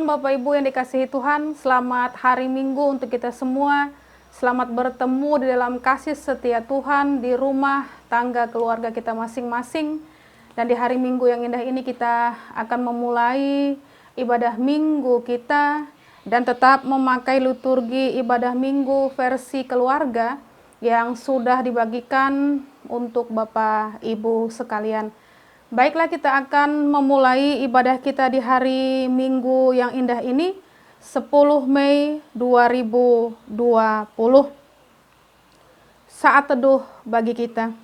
Shalom Bapak Ibu yang dikasihi Tuhan, selamat hari Minggu untuk kita semua. Selamat bertemu di dalam kasih setia Tuhan di rumah tangga keluarga kita masing-masing. Dan di hari Minggu yang indah ini kita akan memulai ibadah Minggu kita dan tetap memakai liturgi ibadah Minggu versi keluarga yang sudah dibagikan untuk Bapak Ibu sekalian. Baiklah, kita akan memulai ibadah kita di hari Minggu yang indah ini, 10 Mei 2020. Saat teduh bagi kita.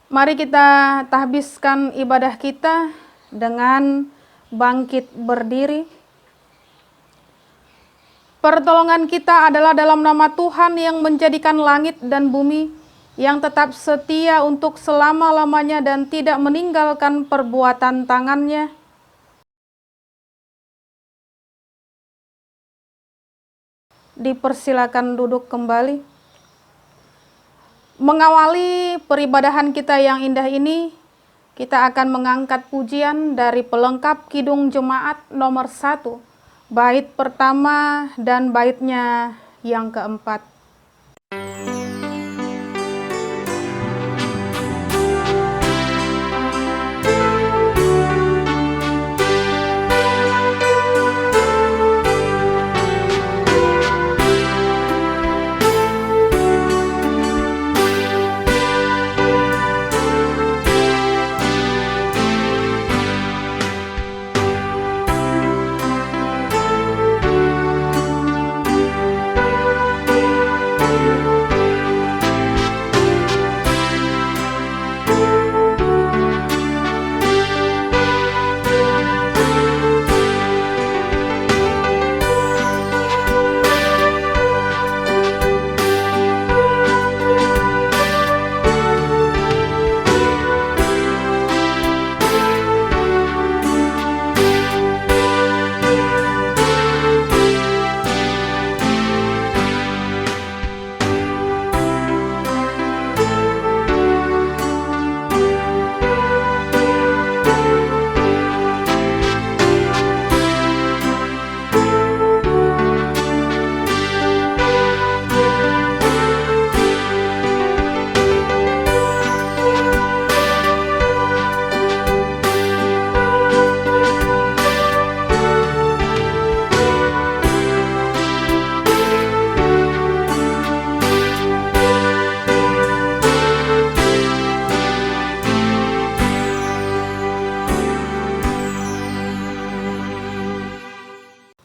Mari kita tahbiskan ibadah kita dengan bangkit berdiri. Pertolongan kita adalah dalam nama Tuhan yang menjadikan langit dan bumi, yang tetap setia untuk selama-lamanya dan tidak meninggalkan perbuatan tangannya. Dipersilakan duduk kembali. Mengawali peribadahan kita yang indah ini, kita akan mengangkat pujian dari pelengkap Kidung Jemaat nomor 1, bait pertama dan baitnya yang keempat.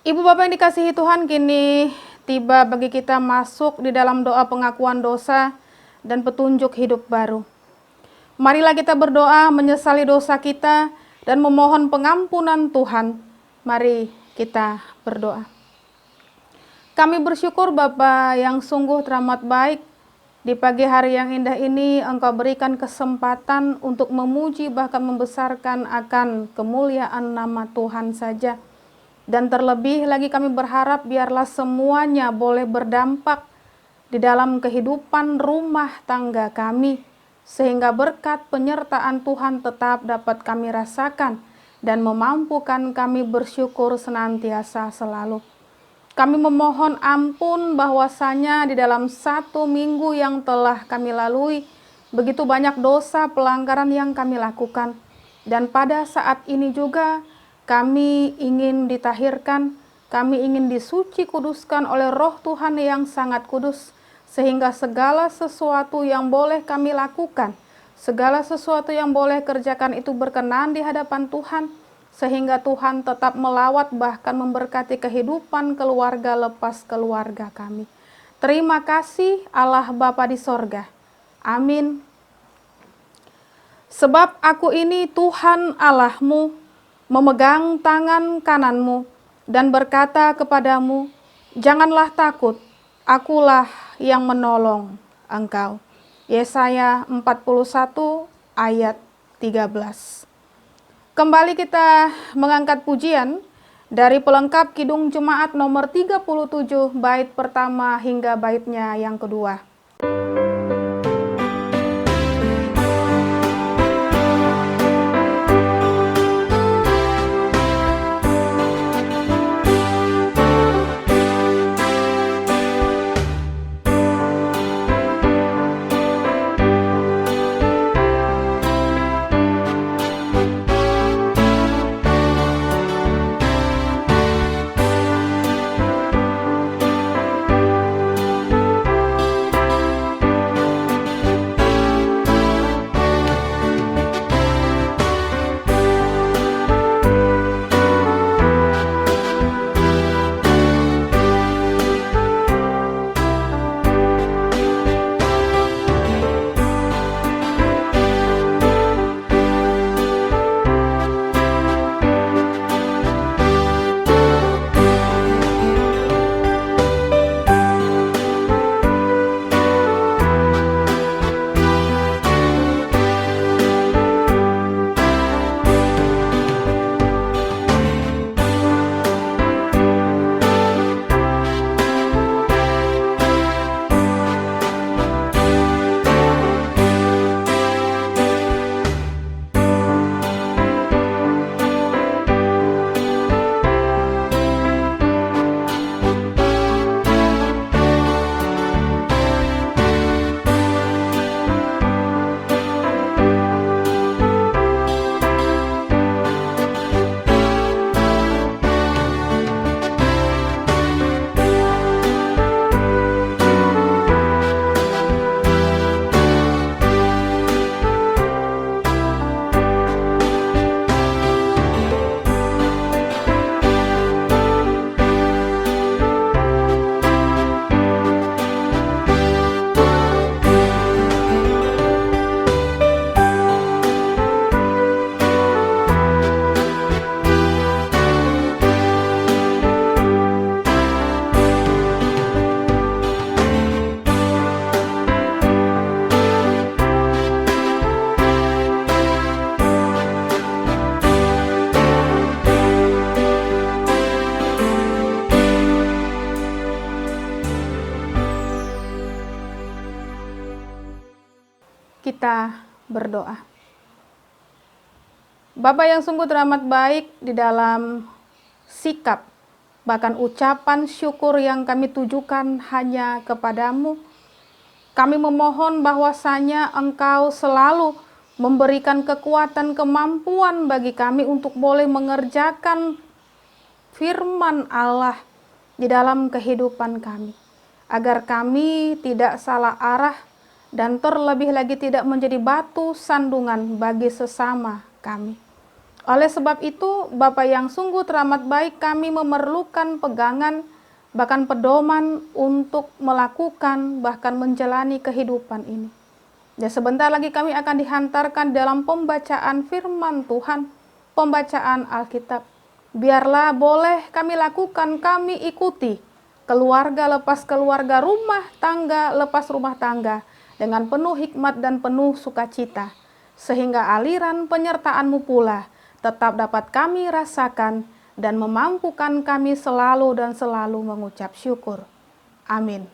Ibu Bapak yang dikasihi Tuhan, kini tiba bagi kita masuk di dalam doa pengakuan dosa dan petunjuk hidup baru. Marilah kita berdoa menyesali dosa kita dan memohon pengampunan Tuhan. Mari kita berdoa. Kami bersyukur Bapa yang sungguh teramat baik, di pagi hari yang indah ini Engkau berikan kesempatan untuk memuji bahkan membesarkan akan kemuliaan nama Tuhan saja. Dan terlebih lagi kami berharap biarlah semuanya boleh berdampak di dalam kehidupan rumah tangga kami, sehingga berkat penyertaan Tuhan tetap dapat kami rasakan dan memampukan kami bersyukur senantiasa selalu. Kami memohon ampun bahwasanya di dalam 1 minggu yang telah kami lalui, begitu banyak dosa pelanggaran yang kami lakukan. Dan pada saat ini juga kami ingin ditahirkan, kami ingin disuci kuduskan oleh Roh Tuhan yang sangat kudus, sehingga segala sesuatu yang boleh kami lakukan, segala sesuatu yang boleh kerjakan itu berkenan di hadapan Tuhan, sehingga Tuhan tetap melawat bahkan memberkati kehidupan keluarga lepas keluarga kami. Terima kasih Allah Bapa di sorga. Amin. Sebab aku ini Tuhan Allahmu, memegang tangan kananmu dan berkata kepadamu, janganlah takut, akulah yang menolong engkau. Yesaya 41 ayat 13. Kembali kita mengangkat pujian dari pelengkap Kidung Jemaat nomor 37 bait pertama hingga baitnya yang kedua. kita berdoa. Bapa yang sungguh teramat baik, di dalam sikap, bahkan ucapan syukur yang kami tujukan hanya kepadamu, kami memohon bahwasanya Engkau selalu memberikan kekuatan, kemampuan bagi kami untuk boleh mengerjakan firman Allah di dalam kehidupan kami, agar kami tidak salah arah dan terlebih lagi tidak menjadi batu sandungan bagi sesama kami. Oleh sebab itu, Bapa yang sungguh teramat baik, kami memerlukan pegangan, bahkan pedoman untuk melakukan, bahkan menjalani kehidupan ini. Dan sebentar lagi kami akan dihantarkan dalam pembacaan firman Tuhan, pembacaan Alkitab. Biarlah boleh kami lakukan, kami ikuti, keluarga lepas keluarga, rumah tangga lepas rumah tangga, dengan penuh hikmat dan penuh sukacita, sehingga aliran penyertaan-Mu pula tetap dapat kami rasakan dan memampukan kami selalu dan selalu mengucap syukur. Amin.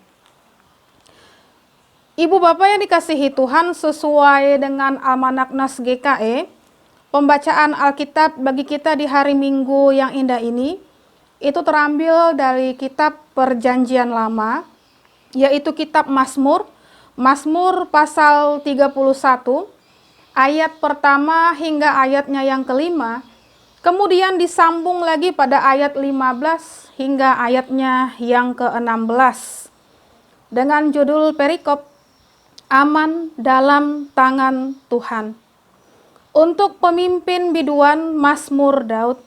Ibu Bapak yang dikasihi Tuhan, sesuai dengan Almanak Nas GKE, pembacaan Alkitab bagi kita di hari Minggu yang indah ini, itu terambil dari kitab Perjanjian Lama, yaitu kitab Mazmur, Mazmur pasal 31, ayat pertama hingga ayatnya yang kelima, kemudian disambung lagi pada ayat 15 hingga ayatnya yang ke-16, dengan judul perikop, Aman dalam Tangan Tuhan. Untuk pemimpin biduan Mazmur Daud,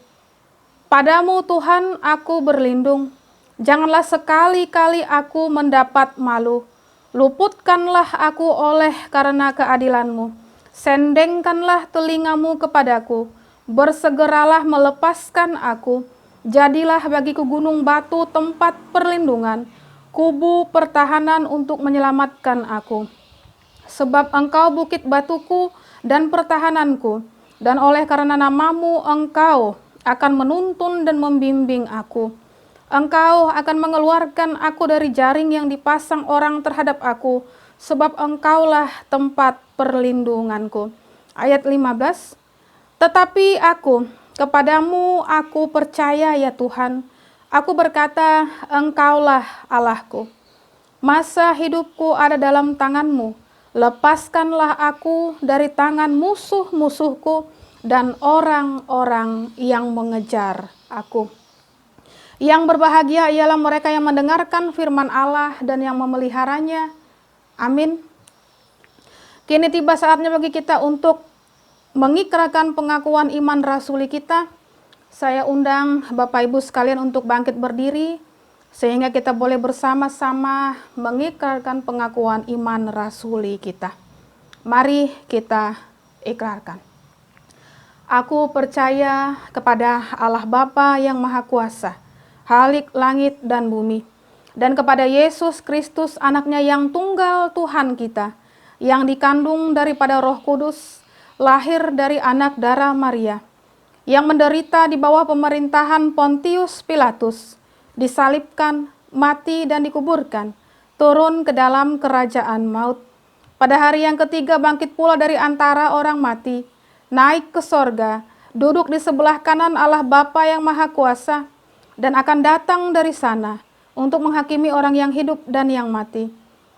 padamu Tuhan aku berlindung, janganlah sekali-kali aku mendapat malu. Luputkanlah aku oleh karena keadilan-Mu. Sendengkanlah telingamu kepadaku. Bersegeralah melepaskan aku. Jadilah bagiku gunung batu tempat perlindungan, kubu pertahanan untuk menyelamatkan aku. Sebab Engkau bukit batuku dan pertahananku, dan oleh karena namamu Engkau akan menuntun dan membimbing aku. Engkau akan mengeluarkan aku dari jaring yang dipasang orang terhadap aku, sebab Engkaulah tempat perlindunganku. Ayat 15, tetapi aku, kepadamu aku percaya ya Tuhan. Aku berkata, Engkaulah Allahku. Masa hidupku ada dalam tangan-Mu. Lepaskanlah aku dari tangan musuh-musuhku dan orang-orang yang mengejar aku. Yang berbahagia ialah mereka yang mendengarkan firman Allah dan yang memeliharanya. Amin. Kini tiba saatnya bagi kita untuk mengikrarkan pengakuan iman rasuli kita. Saya undang Bapak Ibu sekalian untuk bangkit berdiri, sehingga kita boleh bersama-sama mengikrarkan pengakuan iman rasuli kita. Mari kita ikrarkan. Aku percaya kepada Allah Bapa yang Maha Kuasa, Khalik langit dan bumi, dan kepada Yesus Kristus anaknya yang tunggal Tuhan kita, yang dikandung daripada Roh Kudus, lahir dari anak darah Maria, yang menderita di bawah pemerintahan Pontius Pilatus, disalibkan, mati dan dikuburkan, turun ke dalam kerajaan maut. Pada hari yang ketiga bangkit pula dari antara orang mati, naik ke sorga, duduk di sebelah kanan Allah Bapa yang Maha Kuasa, dan akan datang dari sana untuk menghakimi orang yang hidup dan yang mati.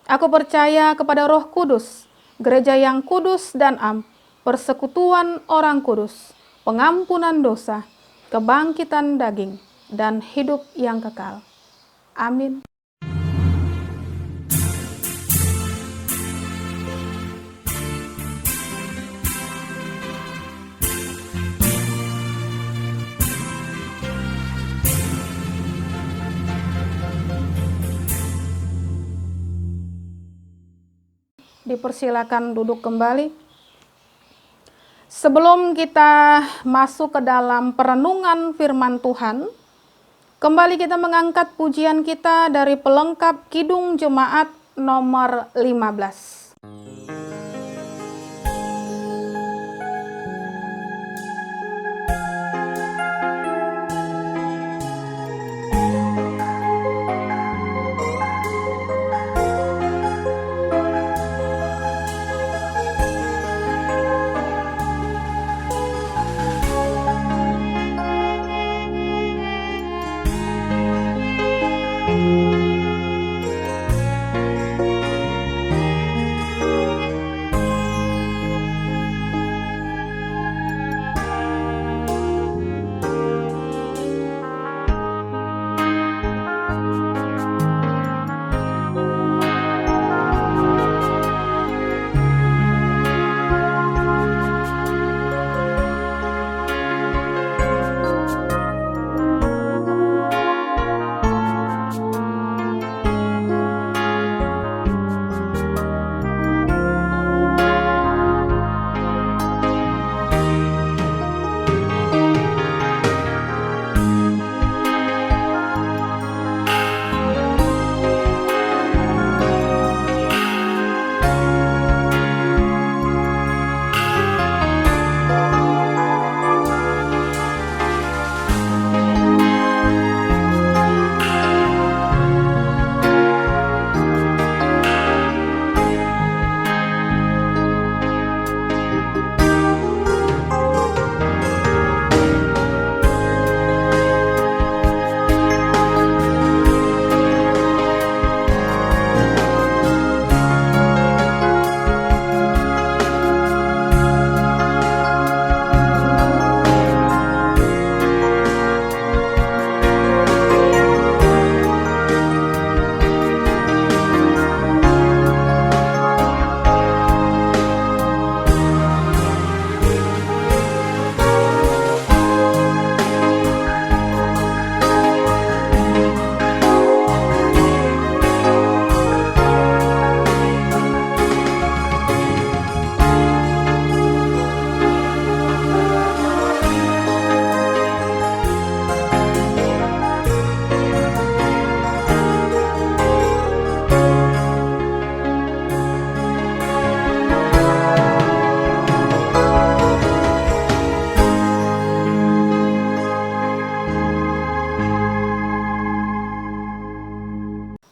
Aku percaya kepada Roh Kudus, gereja yang kudus dan am, persekutuan orang kudus, pengampunan dosa, kebangkitan daging, dan hidup yang kekal. Amin. Dipersilakan duduk kembali. Sebelum kita masuk ke dalam perenungan firman Tuhan, kembali kita mengangkat pujian kita dari pelengkap Kidung Jemaat nomor 15.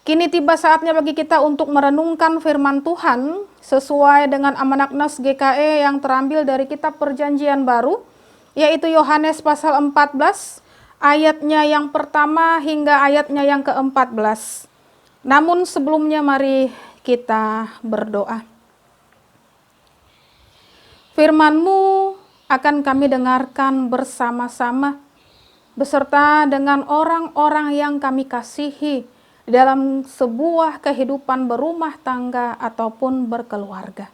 Kini tiba saatnya bagi kita untuk merenungkan firman Tuhan sesuai dengan amanat Nas GKE yang terambil dari kitab Perjanjian Baru, yaitu Yohanes pasal 14, ayatnya yang pertama hingga ayatnya yang ke-14. Namun sebelumnya mari kita berdoa. Firman-Mu akan kami dengarkan bersama-sama, beserta dengan orang-orang yang kami kasihi, dalam sebuah kehidupan berumah tangga ataupun berkeluarga.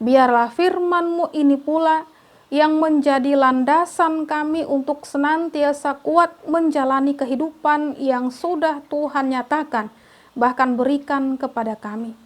Biarlah firman-Mu ini pula yang menjadi landasan kami untuk senantiasa kuat menjalani kehidupan yang sudah Tuhan nyatakan, bahkan berikan kepada kami.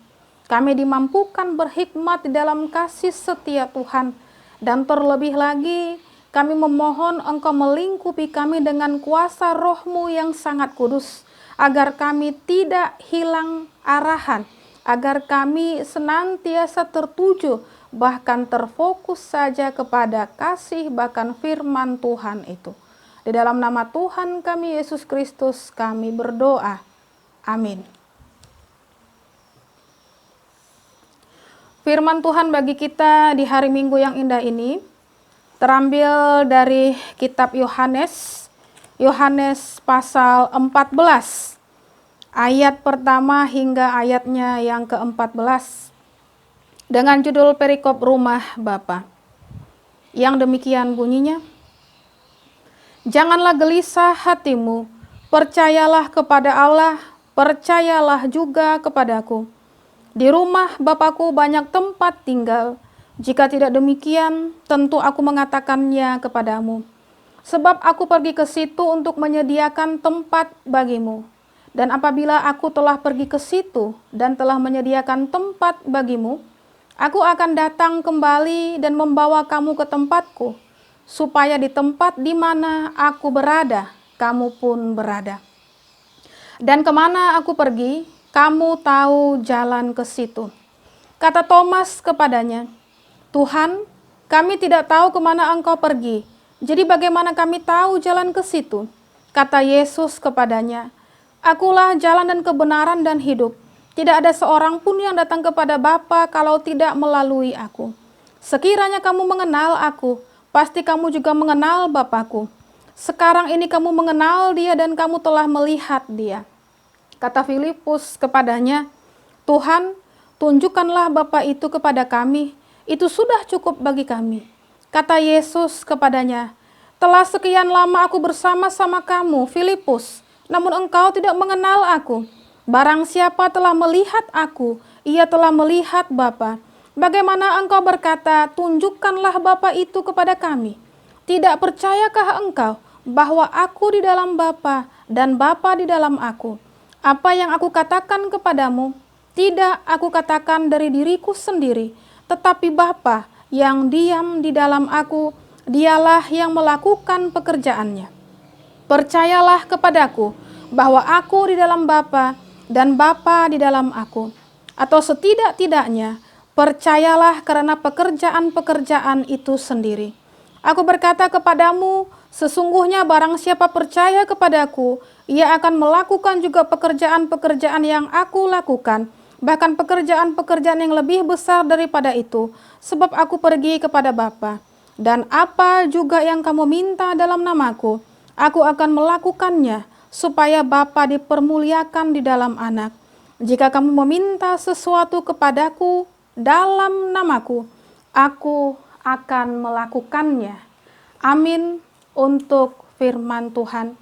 Kami dimampukan berhikmat di dalam kasih setia Tuhan, dan terlebih lagi kami memohon Engkau melingkupi kami dengan kuasa Roh-Mu yang sangat kudus, agar kami tidak hilang arahan, agar kami senantiasa tertuju, bahkan terfokus saja kepada kasih bahkan firman Tuhan itu. Di dalam nama Tuhan kami Yesus Kristus kami berdoa. Amin. Firman Tuhan bagi kita di hari Minggu yang indah ini terambil dari kitab Yohanes pasal 14, ayat pertama hingga ayatnya yang ke-14, dengan judul perikop rumah Bapa. Yang demikian bunyinya, janganlah gelisah hatimu, percayalah kepada Allah, percayalah juga kepadaku. Di rumah Bapakku banyak tempat tinggal, jika tidak demikian, tentu aku mengatakannya kepadamu. Sebab aku pergi ke situ untuk menyediakan tempat bagimu. Dan apabila aku telah pergi ke situ dan telah menyediakan tempat bagimu, aku akan datang kembali dan membawa kamu ke tempatku, supaya di tempat di mana aku berada, kamu pun berada. Dan kemana aku pergi, kamu tahu jalan ke situ. Kata Thomas kepadanya, Tuhan, kami tidak tahu kemana Engkau pergi. Jadi bagaimana kami tahu jalan ke situ? Kata Yesus kepadanya, Akulah jalan dan kebenaran dan hidup. Tidak ada seorang pun yang datang kepada Bapa kalau tidak melalui aku. Sekiranya kamu mengenal aku, pasti kamu juga mengenal Bapakku. Sekarang ini kamu mengenal dia dan kamu telah melihat dia. Kata Filipus kepadanya, Tuhan, tunjukkanlah Bapa itu kepada kami, itu sudah cukup bagi kami. Kata Yesus kepadanya, telah sekian lama aku bersama-sama kamu, Filipus, namun engkau tidak mengenal aku. Barang siapa telah melihat aku, ia telah melihat Bapa. Bagaimana engkau berkata, tunjukkanlah Bapa itu kepada kami? Tidak percayakah engkau bahwa aku di dalam Bapa dan Bapa di dalam aku? Apa yang aku katakan kepadamu, tidak aku katakan dari diriku sendiri, tetapi Bapa yang diam di dalam aku, dialah yang melakukan pekerjaannya. Percayalah kepadaku bahwa aku di dalam Bapa dan Bapa di dalam aku. Atau setidak-tidaknya, percayalah karena pekerjaan-pekerjaan itu sendiri. Aku berkata kepadamu, sesungguhnya barang siapa percaya kepadaku, ia akan melakukan juga pekerjaan-pekerjaan yang aku lakukan, bahkan pekerjaan-pekerjaan yang lebih besar daripada itu, sebab aku pergi kepada Bapa. Dan apa juga yang kamu minta dalam namaku, aku akan melakukannya, supaya Bapa dipermuliakan di dalam Anak. Jika kamu meminta sesuatu kepadaku dalam namaku, aku akan melakukannya. Amin untuk firman Tuhan.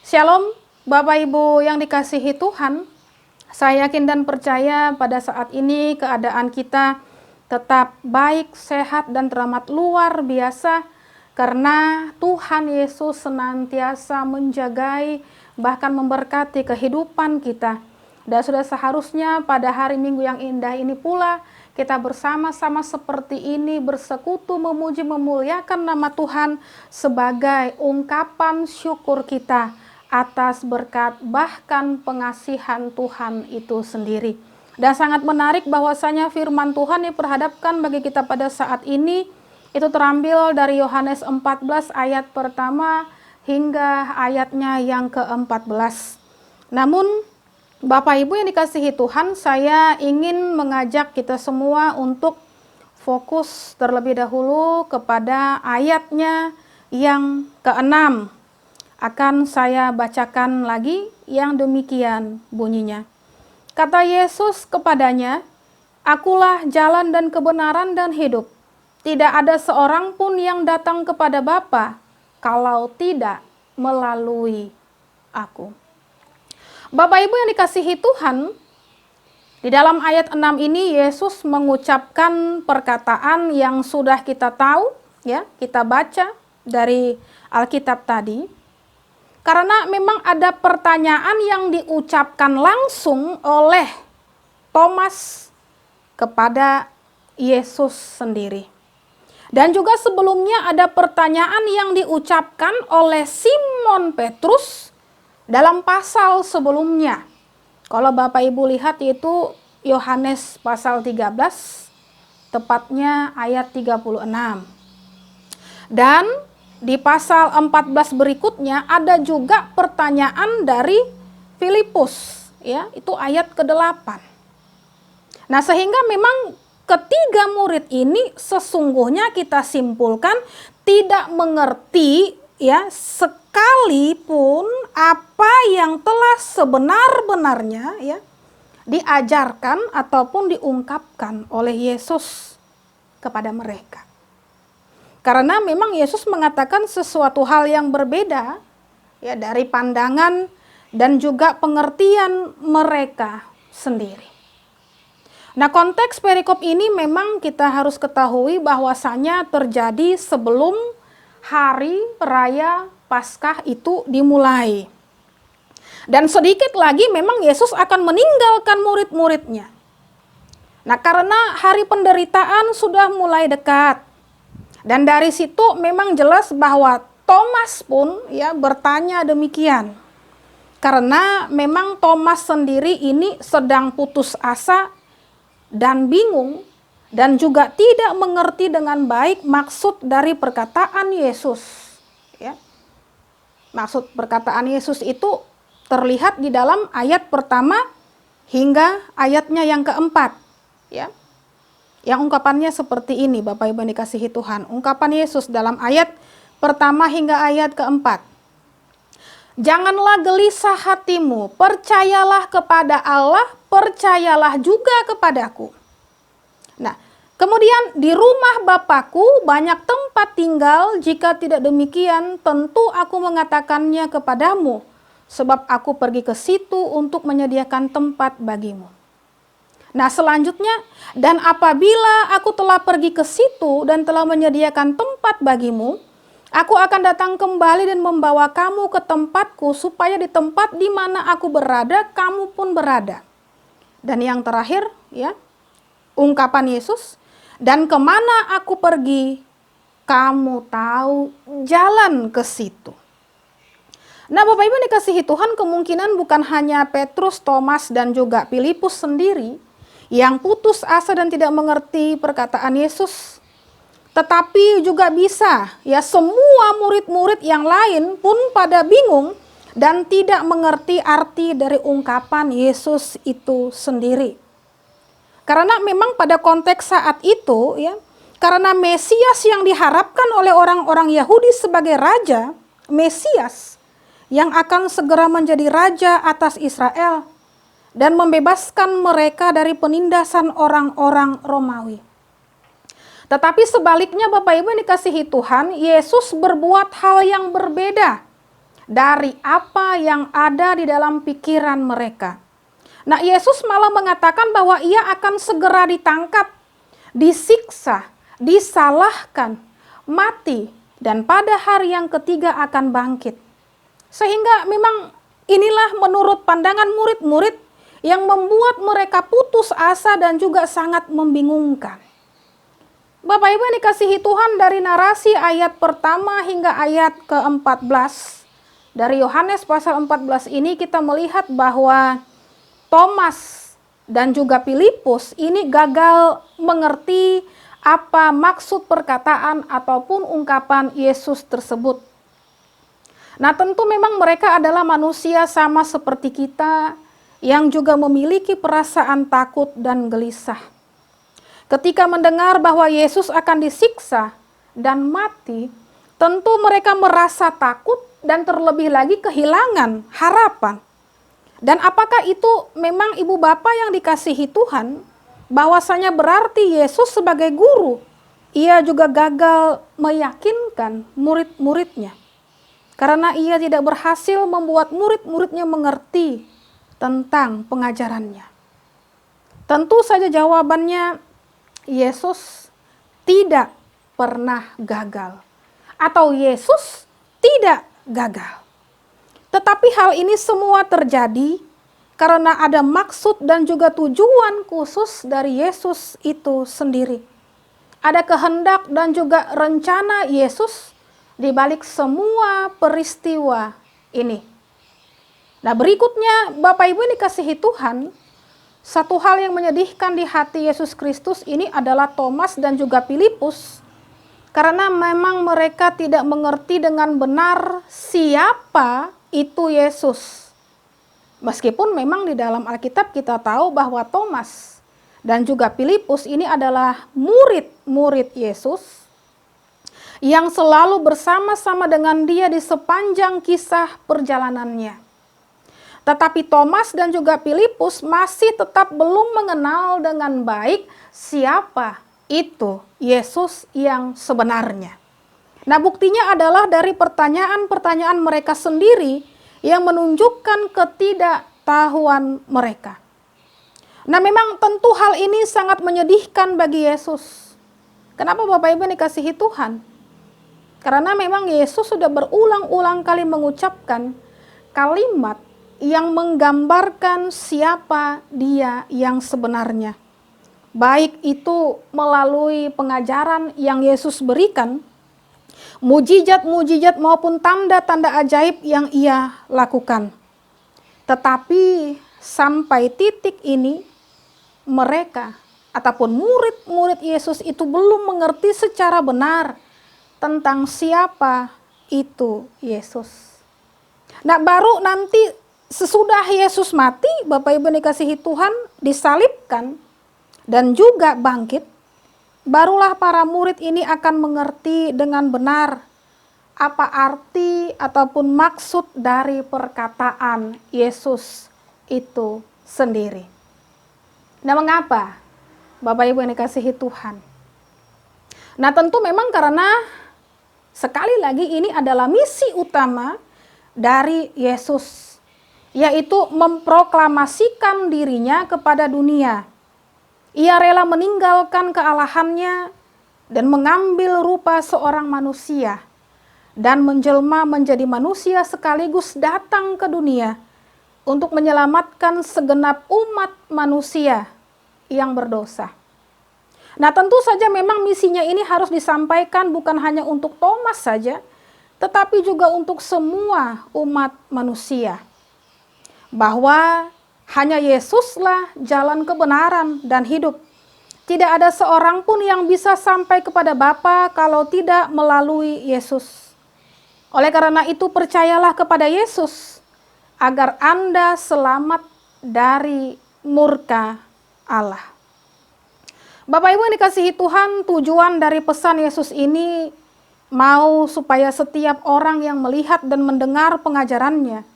Shalom Bapak Ibu yang dikasihi Tuhan. Saya yakin dan percaya pada saat ini keadaan kita tetap baik, sehat, dan teramat luar biasa karena Tuhan Yesus senantiasa menjagai bahkan memberkati kehidupan kita. Dan sudah seharusnya pada hari Minggu yang indah ini pula kita bersama-sama seperti ini bersekutu memuji memuliakan nama Tuhan sebagai ungkapan syukur kita atas berkat bahkan pengasihan Tuhan itu sendiri. Dan sangat menarik bahwasanya firman Tuhan yang diperhadapkan bagi kita pada saat ini itu terambil dari Yohanes 14 ayat pertama hingga ayatnya yang ke-14. Namun Bapak Ibu yang dikasihi Tuhan, saya ingin mengajak kita semua untuk fokus terlebih dahulu kepada ayatnya yang ke-6. Akan saya bacakan lagi yang demikian bunyinya. Kata Yesus kepadanya, "Akulah jalan dan kebenaran dan hidup. Tidak ada seorang pun yang datang kepada Bapa kalau tidak melalui aku." Bapak Ibu yang dikasihi Tuhan, di dalam ayat 6 ini Yesus mengucapkan perkataan yang sudah kita tahu, ya, kita baca dari Alkitab tadi. Karena memang ada pertanyaan yang diucapkan langsung oleh Thomas kepada Yesus sendiri. Dan juga sebelumnya ada pertanyaan yang diucapkan oleh Simon Petrus dalam pasal sebelumnya. Kalau Bapak Ibu lihat itu Yohanes pasal 13, tepatnya ayat 36. Dan di pasal 14 berikutnya ada juga pertanyaan dari Filipus, ya, itu ayat ke-8. Nah, sehingga memang ketiga murid ini sesungguhnya kita simpulkan tidak mengerti, ya, sekalipun apa yang telah sebenar-benarnya, ya, diajarkan ataupun diungkapkan oleh Yesus kepada mereka. Karena memang Yesus mengatakan sesuatu hal yang berbeda, ya, dari pandangan dan juga pengertian mereka sendiri. Nah, konteks perikop ini memang kita harus ketahui bahwasanya terjadi sebelum hari raya Paskah itu dimulai. Dan sedikit lagi memang Yesus akan meninggalkan murid-muridnya. Nah, karena hari penderitaan sudah mulai dekat. Dan dari situ memang jelas bahwa Thomas pun, ya, bertanya demikian. Karena memang Thomas sendiri ini sedang putus asa dan bingung dan juga tidak mengerti dengan baik maksud dari perkataan Yesus, ya. Maksud perkataan Yesus itu terlihat di dalam ayat pertama hingga ayatnya yang keempat, ya. Yang ungkapannya seperti ini, Bapak Ibu yang dikasihi Tuhan. Ungkapan Yesus dalam ayat pertama hingga ayat keempat. "Janganlah gelisah hatimu, percayalah kepada Allah, percayalah juga kepadaku. Nah, kemudian di rumah Bapakku banyak tempat tinggal, jika tidak demikian tentu aku mengatakannya kepadamu, sebab aku pergi ke situ untuk menyediakan tempat bagimu." Nah, selanjutnya, "Dan apabila aku telah pergi ke situ dan telah menyediakan tempat bagimu, aku akan datang kembali dan membawa kamu ke tempatku, supaya di tempat di mana aku berada, kamu pun berada." Dan yang terakhir, ya, ungkapan Yesus, "Dan kemana aku pergi, kamu tahu jalan ke situ." Nah, Bapak Ibu dikasihi Tuhan, kemungkinan bukan hanya Petrus, Thomas, dan juga Filipus sendiri yang putus asa dan tidak mengerti perkataan Yesus, tetapi juga bisa, ya, semua murid-murid yang lain pun pada bingung dan tidak mengerti arti dari ungkapan Yesus itu sendiri. Karena memang pada konteks saat itu, ya, karena Mesias yang diharapkan oleh orang-orang Yahudi sebagai raja, Mesias yang akan segera menjadi raja atas Israel dan membebaskan mereka dari penindasan orang-orang Romawi. Tetapi sebaliknya, Bapak Ibu yang dikasihi Tuhan, Yesus berbuat hal yang berbeda dari apa yang ada di dalam pikiran mereka. Nah, Yesus malah mengatakan bahwa ia akan segera ditangkap, disiksa, disalahkan, mati, dan pada hari yang ketiga akan bangkit. Sehingga memang inilah menurut pandangan murid-murid yang membuat mereka putus asa dan juga sangat membingungkan. Bapak Ibu yang dikasihi Tuhan, dari narasi ayat pertama hingga ayat ke-14 dari Yohanes pasal 14 ini kita melihat bahwa Thomas dan juga Filipus ini gagal mengerti apa maksud perkataan ataupun ungkapan Yesus tersebut. Nah, tentu memang mereka adalah manusia sama seperti kita yang juga memiliki perasaan takut dan gelisah. Ketika mendengar bahwa Yesus akan disiksa dan mati, tentu mereka merasa takut dan terlebih lagi kehilangan harapan. Dan apakah itu memang ibu bapa yang dikasihi Tuhan? Bahwasanya berarti Yesus sebagai guru, ia juga gagal meyakinkan murid-muridnya. Karena ia tidak berhasil membuat murid-muridnya mengerti tentang pengajarannya. Tentu saja jawabannya, Yesus tidak pernah gagal. Atau Yesus tidak gagal. Tetapi hal ini semua terjadi karena ada maksud dan juga tujuan khusus dari Yesus itu sendiri. Ada kehendak dan juga rencana Yesus di balik semua peristiwa ini. Nah, berikutnya Bapak Ibu yang dikasihi Tuhan, satu hal yang menyedihkan di hati Yesus Kristus ini adalah Thomas dan juga Filipus. Karena memang mereka tidak mengerti dengan benar siapa itu Yesus. Meskipun memang di dalam Alkitab kita tahu bahwa Thomas dan juga Filipus ini adalah murid-murid Yesus yang selalu bersama-sama dengan dia di sepanjang kisah perjalanannya. Tetapi Thomas dan juga Filipus masih tetap belum mengenal dengan baik siapa itu Yesus yang sebenarnya. Nah, buktinya adalah dari pertanyaan-pertanyaan mereka sendiri yang menunjukkan ketidaktahuan mereka. Nah, memang tentu hal ini sangat menyedihkan bagi Yesus. Kenapa Bapak Ibu dikasihi Tuhan? Karena memang Yesus sudah berulang-ulang kali mengucapkan kalimat yang menggambarkan siapa dia yang sebenarnya. Baik itu melalui pengajaran yang Yesus berikan, mujizat-mujizat maupun tanda-tanda ajaib yang ia lakukan. Tetapi sampai titik ini mereka ataupun murid-murid Yesus itu belum mengerti secara benar tentang siapa itu Yesus. Nah, baru nanti sesudah Yesus mati, Bapak Ibu dikasihi Tuhan, disalibkan dan juga bangkit, barulah para murid ini akan mengerti dengan benar apa arti ataupun maksud dari perkataan Yesus itu sendiri. Nah, mengapa Bapak Ibu yang dikasihi Tuhan? Nah, tentu memang karena sekali lagi ini adalah misi utama dari Yesus, yaitu memproklamasikan dirinya kepada dunia. Ia rela meninggalkan kealahannya dan mengambil rupa seorang manusia dan menjelma menjadi manusia sekaligus datang ke dunia untuk menyelamatkan segenap umat manusia yang berdosa. Nah, tentu saja memang misinya ini harus disampaikan bukan hanya untuk Thomas saja, tetapi juga untuk semua umat manusia. Bahwa hanya Yesuslah jalan kebenaran dan hidup. Tidak ada seorang pun yang bisa sampai kepada Bapa kalau tidak melalui Yesus. Oleh karena itu percayalah kepada Yesus agar Anda selamat dari murka Allah. Bapak Ibu yang dikasihi Tuhan, tujuan dari pesan Yesus ini mau supaya setiap orang yang melihat dan mendengar pengajarannya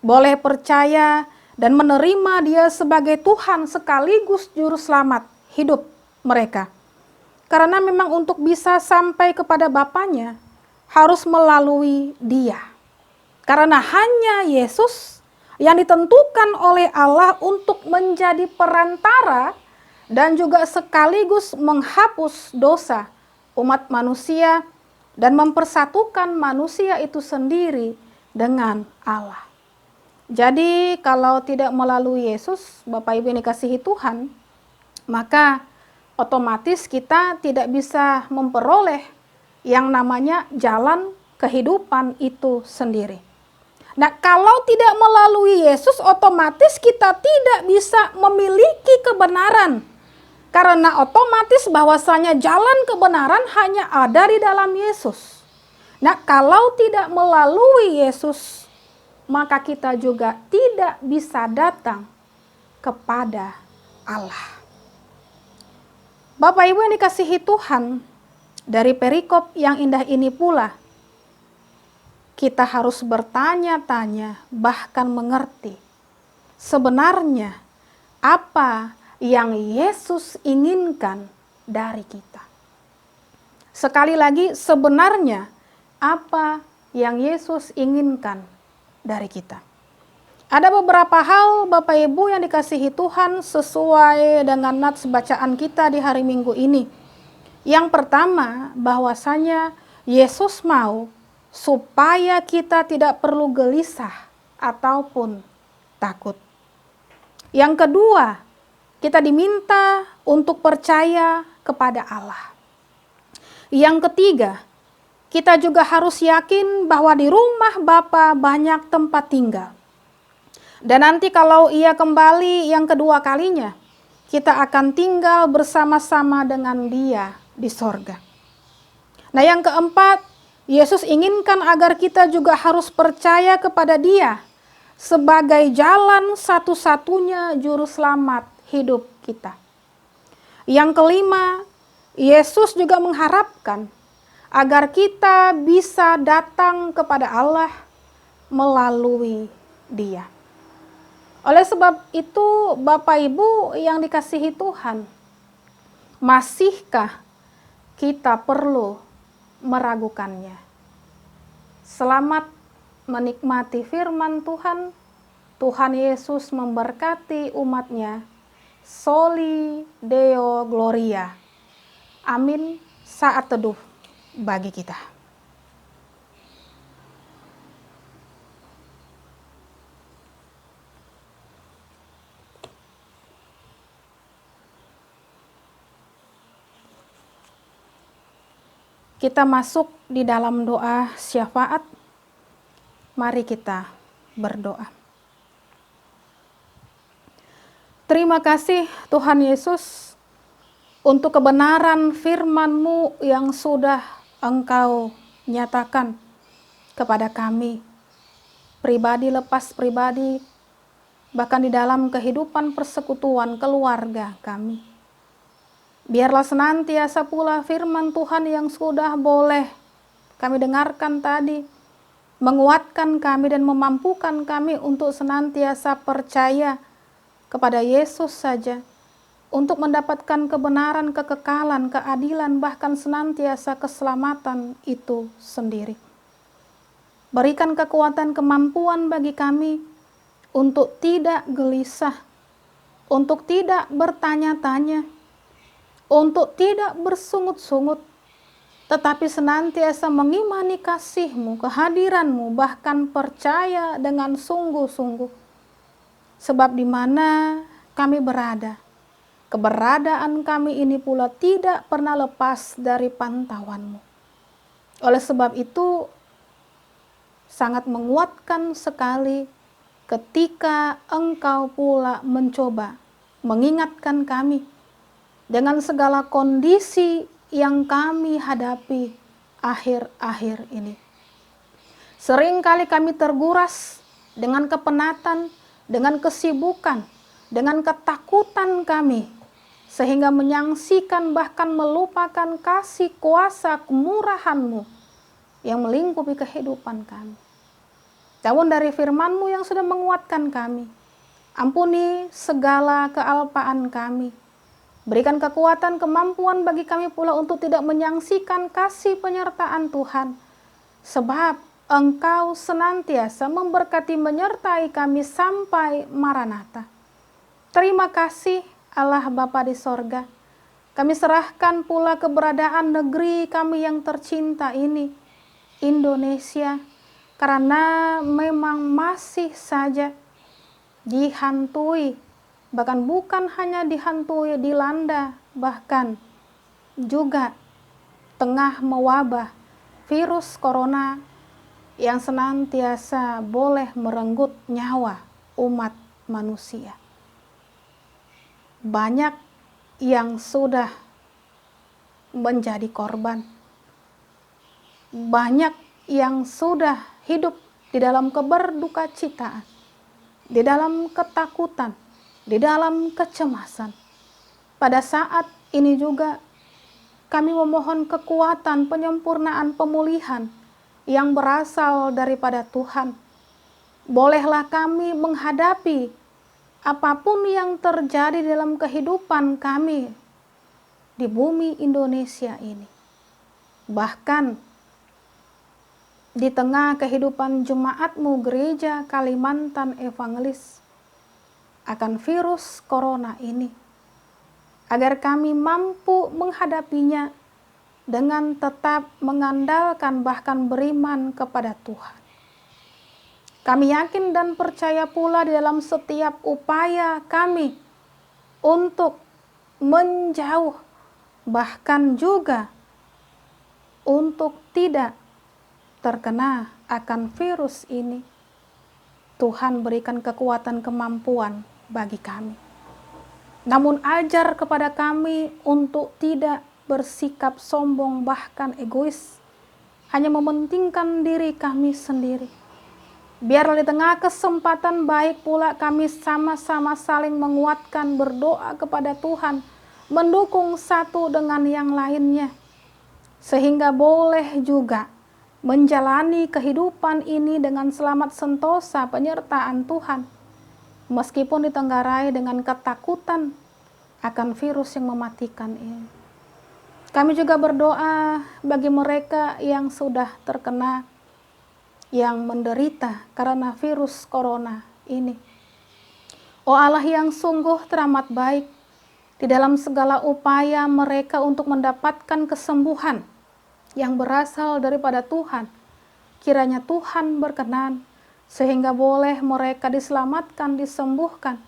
boleh percaya dan menerima dia sebagai Tuhan sekaligus juru selamat hidup mereka. Karena memang untuk bisa sampai kepada Bapanya harus melalui dia. Karena hanya Yesus yang ditentukan oleh Allah untuk menjadi perantara dan juga sekaligus menghapus dosa umat manusia dan mempersatukan manusia itu sendiri dengan Allah. Jadi kalau tidak melalui Yesus, Bapak Ibu yang dikasihi Tuhan, maka otomatis kita tidak bisa memperoleh yang namanya jalan kehidupan itu sendiri. Nah, kalau tidak melalui Yesus, otomatis kita tidak bisa memiliki kebenaran. Karena otomatis bahwasanya jalan kebenaran hanya ada di dalam Yesus. Nah, kalau tidak melalui Yesus, maka kita juga tidak bisa datang kepada Allah. Bapak Ibu yang dikasihi Tuhan, dari perikop yang indah ini pula, kita harus bertanya-tanya, bahkan mengerti sebenarnya apa yang Yesus inginkan dari kita. Sekali lagi, sebenarnya apa yang Yesus inginkan dari kita. Ada beberapa hal Bapak Ibu yang dikasihi Tuhan sesuai dengan nats bacaan kita di hari Minggu ini. Yang pertama, bahwasanya Yesus mau supaya kita tidak perlu gelisah ataupun takut. Yang kedua, kita diminta untuk percaya kepada Allah. Yang ketiga, kita juga harus yakin bahwa di rumah Bapa banyak tempat tinggal. Dan nanti kalau Ia kembali yang kedua kalinya, kita akan tinggal bersama-sama dengan Dia di sorga. Nah, yang keempat, Yesus inginkan agar kita juga harus percaya kepada Dia sebagai jalan satu-satunya juru selamat hidup kita. Yang kelima, Yesus juga mengharapkan agar kita bisa datang kepada Allah melalui Dia. Oleh sebab itu, Bapak Ibu yang dikasihi Tuhan, masihkah kita perlu meragukannya? Selamat menikmati firman Tuhan. Tuhan Yesus memberkati umat-Nya. Soli Deo Gloria. Amin. Saat teduh bagi kita. Kita masuk di dalam doa syafaat. Mari kita berdoa. Terima kasih Tuhan Yesus untuk kebenaran firman-Mu yang sudah Engkau nyatakan kepada kami, pribadi lepas pribadi, bahkan di dalam kehidupan persekutuan keluarga kami. Biarlah senantiasa pula firman Tuhan yang sudah boleh kami dengarkan tadi, menguatkan kami dan memampukan kami untuk senantiasa percaya kepada Yesus saja, untuk mendapatkan kebenaran, kekekalan, keadilan, bahkan senantiasa keselamatan itu sendiri. Berikan kekuatan kemampuan bagi kami untuk tidak gelisah, untuk tidak bertanya-tanya, untuk tidak bersungut-sungut, tetapi senantiasa mengimani kasih-Mu, kehadiran-Mu, bahkan percaya dengan sungguh-sungguh. Sebab di mana kami berada, keberadaan kami ini pula tidak pernah lepas dari pantauan-Mu. Oleh sebab itu, sangat menguatkan sekali ketika Engkau pula mencoba mengingatkan kami dengan segala kondisi yang kami hadapi akhir-akhir ini. Seringkali kami terguras dengan kepenatan, dengan kesibukan, dengan ketakutan kami, sehingga menyaksikan bahkan melupakan kasih kuasa kemurahan-Mu yang melingkupi kehidupan kami. Namun dari firman-Mu yang sudah menguatkan kami, ampuni segala kealpaan kami. Berikan kekuatan, kemampuan bagi kami pula untuk tidak menyaksikan kasih penyertaan Tuhan. Sebab Engkau senantiasa memberkati menyertai kami sampai Maranatha. Terima kasih Allah Bapa di sorga. Kami serahkan pula keberadaan negeri kami yang tercinta ini, Indonesia, karena memang masih saja dihantui, bahkan bukan hanya dihantui, dilanda, bahkan juga tengah mewabah virus corona yang senantiasa boleh merenggut nyawa umat manusia. Banyak yang sudah menjadi korban. Banyak yang sudah hidup di dalam keberdukacitaan, di dalam ketakutan, di dalam kecemasan. Pada saat ini juga kami memohon kekuatan penyempurnaan pemulihan yang berasal daripada Tuhan. Bolehlah kami menghadapi apapun yang terjadi dalam kehidupan kami di bumi Indonesia ini. Bahkan di tengah kehidupan jemaatmu Gereja Kalimantan Evangelis akan virus corona ini, agar kami mampu menghadapinya dengan tetap mengandalkan bahkan beriman kepada Tuhan. Kami yakin dan percaya pula di dalam setiap upaya kami untuk menjauh, bahkan juga untuk tidak terkena akan virus ini, Tuhan berikan kekuatan kemampuan bagi kami. Namun ajar kepada kami untuk tidak bersikap sombong bahkan egois, hanya mementingkan diri kami sendiri. Biarlah di tengah kesempatan baik pula kami sama-sama saling menguatkan, berdoa kepada Tuhan, mendukung satu dengan yang lainnya, sehingga boleh juga menjalani kehidupan ini dengan selamat sentosa penyertaan Tuhan, meskipun ditenggarai dengan ketakutan akan virus yang mematikan ini. Kami juga berdoa bagi mereka yang sudah terkena, yang menderita karena virus corona ini. Oh Allah yang sungguh teramat baik, di dalam segala upaya mereka untuk mendapatkan kesembuhan yang berasal daripada Tuhan, kiranya Tuhan berkenan sehingga boleh mereka diselamatkan, disembuhkan,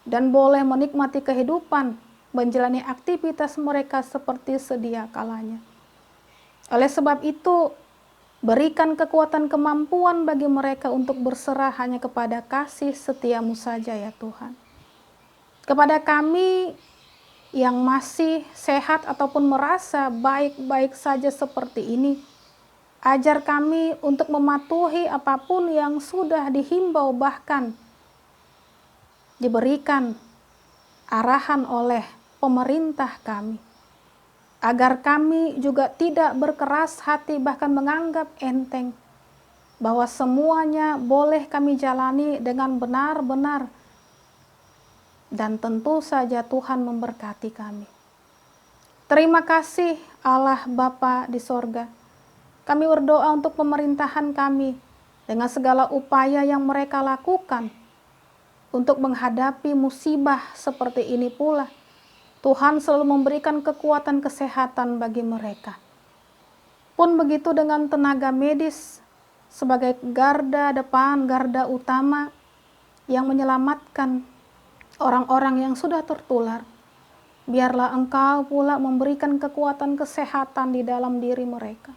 dan boleh menikmati kehidupan, menjalani aktivitas mereka seperti sedia kalanya. Oleh sebab itu, berikan kekuatan kemampuan bagi mereka untuk berserah hanya kepada kasih setiamu saja ya Tuhan. Kepada kami yang masih sehat ataupun merasa baik-baik saja seperti ini, ajar kami untuk mematuhi apapun yang sudah dihimbau, bahkan diberikan arahan oleh pemerintah kami, agar kami juga tidak berkeras hati bahkan menganggap enteng, bahwa semuanya boleh kami jalani dengan benar-benar, dan tentu saja Tuhan memberkati kami. Terima kasih Allah Bapa di sorga. Kami berdoa untuk pemerintahan kami dengan segala upaya yang mereka lakukan untuk menghadapi musibah seperti ini pula. Tuhan selalu memberikan kekuatan kesehatan bagi mereka. Pun begitu dengan tenaga medis sebagai garda depan, garda utama yang menyelamatkan orang-orang yang sudah tertular. Biarlah Engkau pula memberikan kekuatan kesehatan di dalam diri mereka.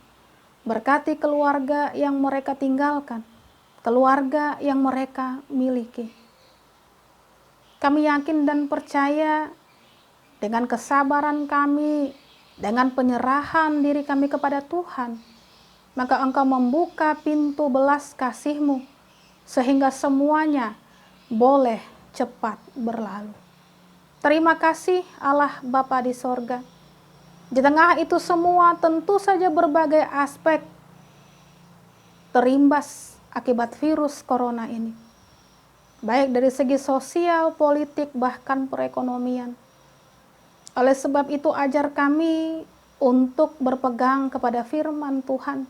Berkati keluarga yang mereka tinggalkan, keluarga yang mereka miliki. Kami yakin dan percaya dengan kesabaran kami, dengan penyerahan diri kami kepada Tuhan, maka Engkau membuka pintu belas kasih-Mu, sehingga semuanya boleh cepat berlalu. Terima kasih Allah Bapa di sorga. Di tengah itu semua tentu saja berbagai aspek terimbas akibat virus corona ini. Baik dari segi sosial, politik, bahkan perekonomian. Oleh sebab itu ajar kami untuk berpegang kepada firman Tuhan.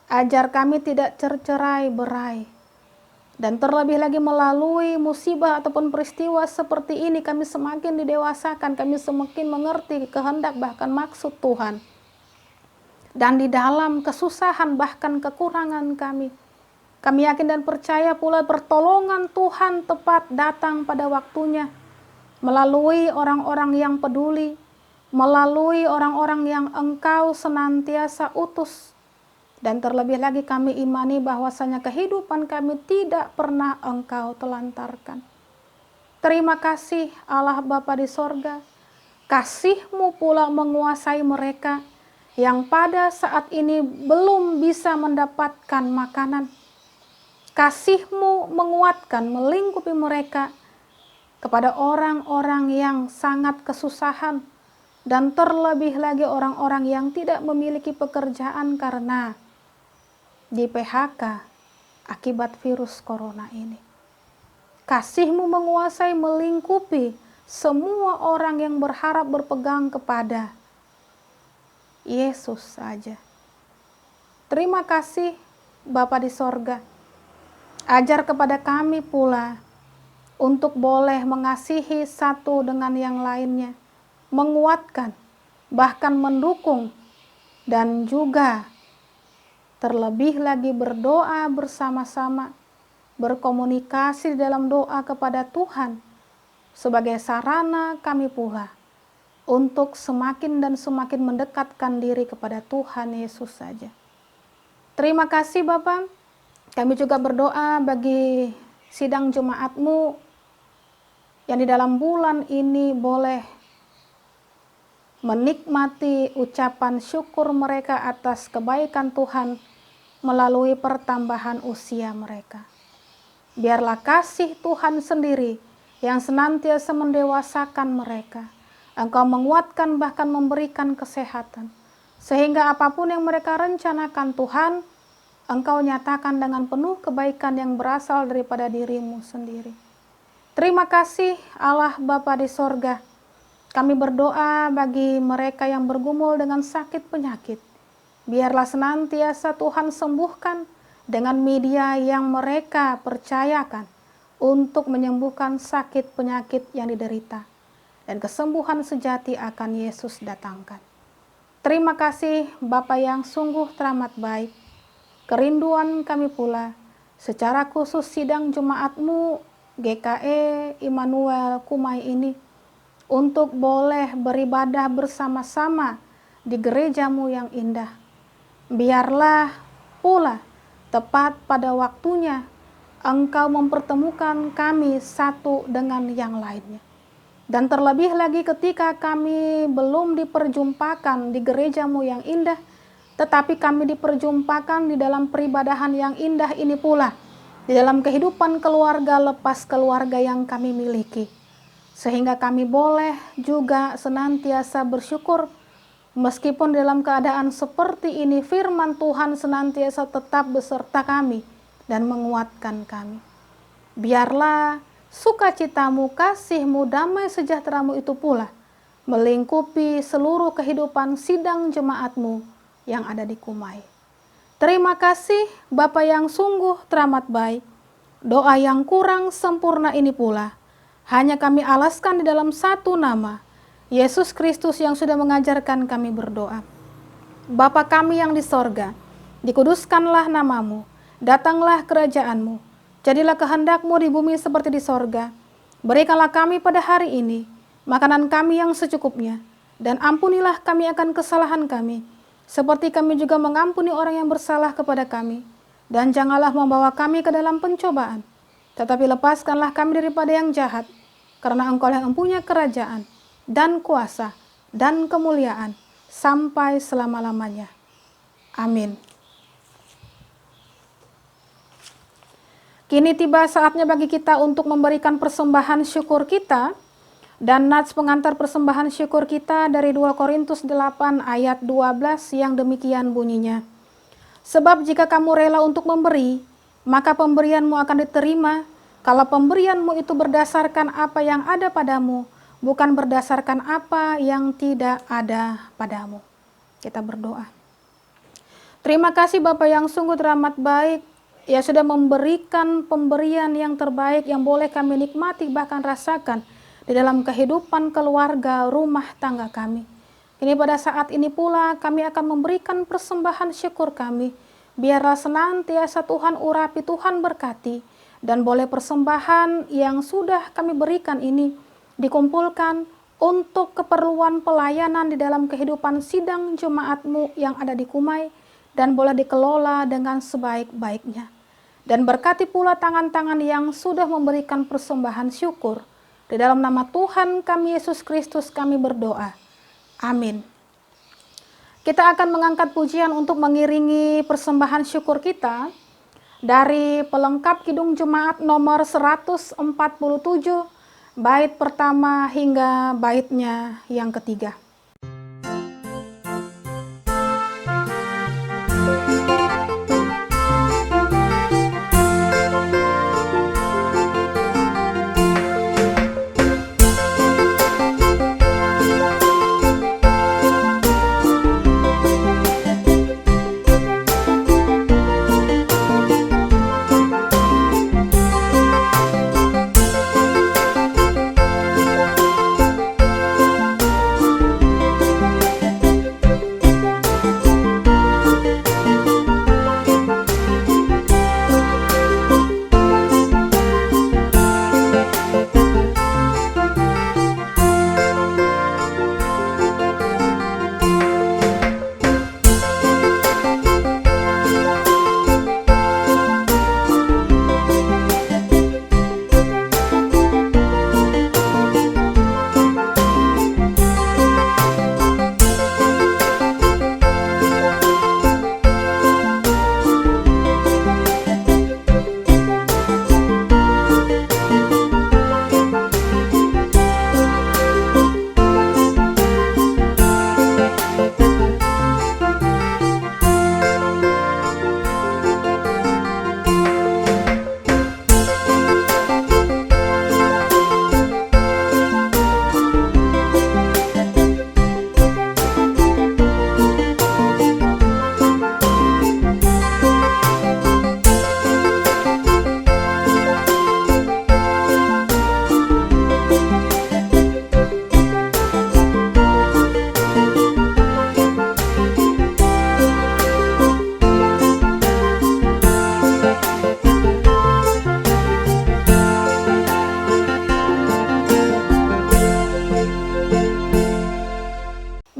Ajar kami tidak tercerai-berai. Dan terlebih lagi melalui musibah ataupun peristiwa seperti ini, kami semakin didewasakan, kami semakin mengerti kehendak bahkan maksud Tuhan. Dan di dalam kesusahan bahkan kekurangan kami yakin dan percaya pula pertolongan Tuhan tepat datang pada waktunya, melalui orang-orang yang peduli, melalui orang-orang yang Engkau senantiasa utus. Dan terlebih lagi kami imani bahwasanya kehidupan kami tidak pernah Engkau telantarkan. Terima kasih Allah Bapa di sorga. Kasih-Mu pula menguasai mereka yang pada saat ini belum bisa mendapatkan makanan. Kasih-Mu menguatkan, melingkupi mereka kepada orang-orang yang sangat kesusahan, dan terlebih lagi orang-orang yang tidak memiliki pekerjaan karena di PHK akibat virus corona ini. Kasih-Mu menguasai, melingkupi semua orang yang berharap berpegang kepada Yesus saja. Terima kasih Bapa di sorga. Ajar kepada kami pula untuk boleh mengasihi satu dengan yang lainnya, menguatkan, bahkan mendukung, dan juga terlebih lagi berdoa bersama-sama, berkomunikasi dalam doa kepada Tuhan sebagai sarana kami pula untuk semakin dan semakin mendekatkan diri kepada Tuhan Yesus saja. Terima kasih Bapak. Kami juga berdoa bagi sidang jemaat-Mu yang di dalam bulan ini boleh menikmati ucapan syukur mereka atas kebaikan Tuhan melalui pertambahan usia mereka. Biarlah kasih Tuhan sendiri yang senantiasa mendewasakan mereka. Engkau menguatkan bahkan memberikan kesehatan. Sehingga apapun yang mereka rencanakan Tuhan, Engkau nyatakan dengan penuh kebaikan yang berasal daripada diri-Mu sendiri. Terima kasih Allah Bapa di sorga. Kami berdoa bagi mereka yang bergumul dengan sakit penyakit. Biarlah senantiasa Tuhan sembuhkan dengan media yang mereka percayakan untuk menyembuhkan sakit penyakit yang diderita. Dan kesembuhan sejati akan Yesus datangkan. Terima kasih Bapa yang sungguh teramat baik. Kerinduan kami pula secara khusus sidang jemaat-Mu GKE Immanuel Kumai ini untuk boleh beribadah bersama-sama di gereja-Mu yang indah. Biarlah pula tepat pada waktunya Engkau mempertemukan kami satu dengan yang lainnya. Dan terlebih lagi ketika kami belum diperjumpakan di gereja-Mu yang indah, tetapi kami diperjumpakan di dalam peribadahan yang indah ini pula, di dalam kehidupan keluarga lepas keluarga yang kami miliki. Sehingga kami boleh juga senantiasa bersyukur, meskipun dalam keadaan seperti ini firman Tuhan senantiasa tetap beserta kami dan menguatkan kami. Biarlah sukacita-Mu, kasih-Mu, damai sejahtera-Mu itu pula melingkupi seluruh kehidupan sidang jemaat-Mu yang ada di Kumai. Terima kasih Bapa yang sungguh teramat baik. Doa yang kurang sempurna ini pula hanya kami alaskan di dalam satu nama, Yesus Kristus yang sudah mengajarkan kami berdoa. Bapa kami yang di sorga, dikuduskanlah nama-Mu, datanglah kerajaan-Mu, jadilah kehendak-Mu di bumi seperti di sorga. Berikanlah kami pada hari ini makanan kami yang secukupnya, dan ampunilah kami akan kesalahan kami, seperti kami juga mengampuni orang yang bersalah kepada kami. Dan janganlah membawa kami ke dalam pencobaan, tetapi lepaskanlah kami daripada yang jahat, karena Engkau yang mempunyai kerajaan, dan kuasa, dan kemuliaan, sampai selama-lamanya. Amin. Kini tiba saatnya bagi kita untuk memberikan persembahan syukur kita, dan nats pengantar persembahan syukur kita dari 2 Korintus 8 ayat 12 yang demikian bunyinya. Sebab jika kamu rela untuk memberi, maka pemberianmu akan diterima, kalau pemberianmu itu berdasarkan apa yang ada padamu, bukan berdasarkan apa yang tidak ada padamu. Kita berdoa. Terima kasih Bapa yang sungguh teramat baik, ya sudah memberikan pemberian yang terbaik yang boleh kami nikmati bahkan rasakan di dalam kehidupan keluarga rumah tangga kami. Kini pada saat ini pula kami akan memberikan persembahan syukur kami. Biarlah senantiasa Tuhan urapi, Tuhan berkati, dan boleh persembahan yang sudah kami berikan ini dikumpulkan untuk keperluan pelayanan di dalam kehidupan sidang jemaat-Mu yang ada di Kumai, dan boleh dikelola dengan sebaik-baiknya. Dan berkati pula tangan-tangan yang sudah memberikan persembahan syukur. Di dalam nama Tuhan kami Yesus Kristus kami berdoa. Amin. Kita akan mengangkat pujian untuk mengiringi persembahan syukur kita dari pelengkap Kidung Jemaat nomor 147 bait pertama hingga baitnya yang ketiga.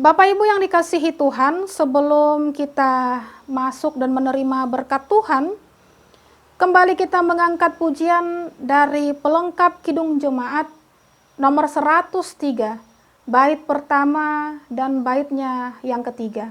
Bapak Ibu yang dikasihi Tuhan, sebelum kita masuk dan menerima berkat Tuhan, kembali kita mengangkat pujian dari pelengkap Kidung Jemaat nomor 103, bait pertama dan baitnya yang ketiga.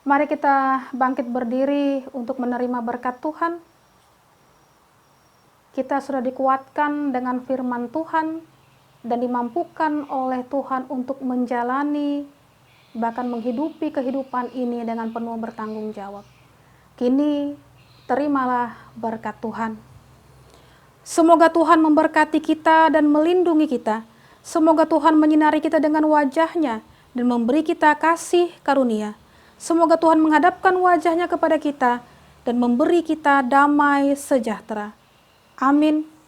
Mari kita bangkit berdiri untuk menerima berkat Tuhan. Kita sudah dikuatkan dengan firman Tuhan dan dimampukan oleh Tuhan untuk menjalani, bahkan menghidupi kehidupan ini dengan penuh bertanggung jawab. Kini, terimalah berkat Tuhan. Semoga Tuhan memberkati kita dan melindungi kita. Semoga Tuhan menyinari kita dengan wajah-Nya dan memberi kita kasih karunia. Semoga Tuhan menghadapkan wajah-Nya kepada kita dan memberi kita damai sejahtera. Amin.